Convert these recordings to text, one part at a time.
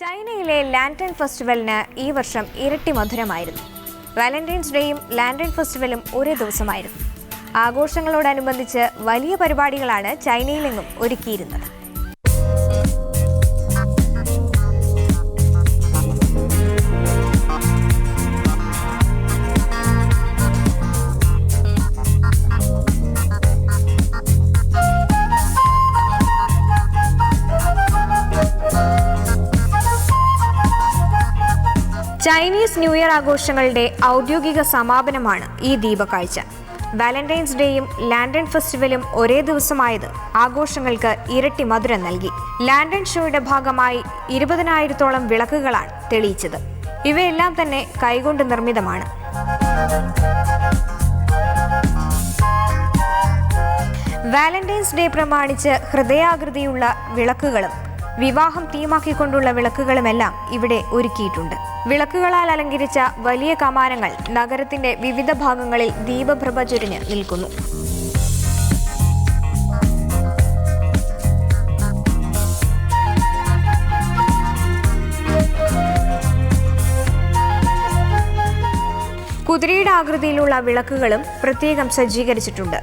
ചൈനയിലെ ലാന്റേൺ ഫെസ്റ്റിവലിന് ഈ വർഷം ഇരട്ടി മധുരമായിരുന്നു. വാലന്റൈൻസ് ഡേയും ലാന്റേൺ ഫെസ്റ്റിവലും ഒരേ ദിവസമായിരുന്നു. ആഘോഷങ്ങളോടനുബന്ധിച്ച് വലിയ പരിപാടികളാണ് ചൈനയിലെങ്ങും ഒരുക്കിയിരുന്നത്. ചൈനീസ് ന്യൂ ഇയർ ആഘോഷങ്ങളുടെ ഔദ്യോഗിക സമാപനമാണ് ഈ ദീപക്കാഴ്ച. വാലന്റൈൻസ് ഡേയും ലാന്റേൺ ഫെസ്റ്റിവലും ഒരേ ദിവസമായത് ആഘോഷങ്ങൾക്ക് ഇരട്ടി മധുരം നൽകി. ലാന്റേൺ ഷോയുടെ ഭാഗമായി 20,000-ഓളം വിളക്കുകളാണ് തെളിയിച്ചത്. ഇവയെല്ലാം തന്നെ കൈകൊണ്ട് നിർമ്മിതമാണ്. വാലന്റൈൻസ് ഡേ പ്രമാണിച്ച് ഹൃദയാകൃതിയുള്ള വിളക്കുകളും വിവാഹം തീമാക്കിക്കൊണ്ടുള്ള വിളക്കുകളുമെല്ലാം ഇവിടെ ഒരുക്കിയിട്ടുണ്ട്. വിളക്കുകളാൽ അലങ്കരിച്ച വലിയ കമാനങ്ങൾ നഗരത്തിന്റെ വിവിധ ഭാഗങ്ങളിൽ ദീപപ്രഭ ചൊരിഞ്ഞ് നിൽക്കുന്നു. കുതിരയുടെ ആകൃതിയിലുള്ള വിളക്കുകളും പ്രത്യേകം സജ്ജീകരിച്ചിട്ടുണ്ട്.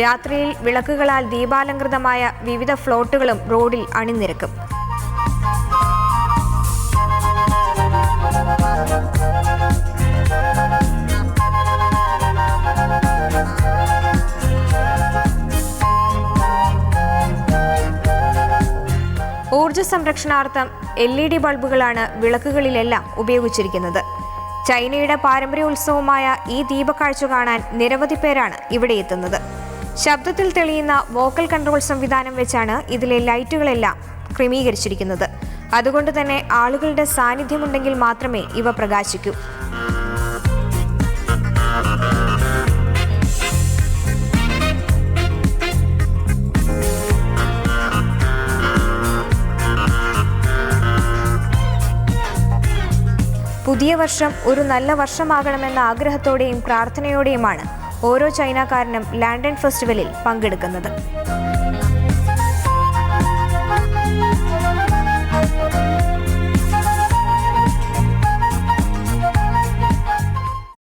രാത്രിയിൽ വിളക്കുകളാൽ ദീപാലങ്കൃതമായ വിവിധ ഫ്ലോട്ടുകളും റോഡിൽ അണിനിരക്കും. ഊർജ സംരക്ഷണാർത്ഥം LED ബൾബുകളാണ് വിളക്കുകളിലെല്ലാം ഉപയോഗിച്ചിരിക്കുന്നത്. ചൈനയുടെ പാരമ്പര്യ ഉത്സവമായ ഈ ദീപക്കാഴ്ച കാണാൻ നിരവധി പേരാണ് ഇവിടെ എത്തുന്നത്. ശബ്ദത്തിൽ തെളിയുന്ന വോക്കൽ കൺട്രോൾ സംവിധാനം വെച്ചാണ് ഇതിലെ ലൈറ്റുകളെല്ലാം ക്രമീകരിച്ചിരിക്കുന്നത്. അതുകൊണ്ട് തന്നെ ആളുകളുടെ സാന്നിധ്യമുണ്ടെങ്കിൽ മാത്രമേ ഇവ പ്രകാശിക്കൂ. പുതിയ വർഷം ഒരു നല്ല വർഷമാകണമെന്ന ആഗ്രഹത്തോടെയും പ്രാർത്ഥനയോടെയുമാണ് ഓരോ ചൈനക്കാരനും ലാന്റേൺ ഫെസ്റ്റിവലിൽ പങ്കെടുക്കുന്നത്.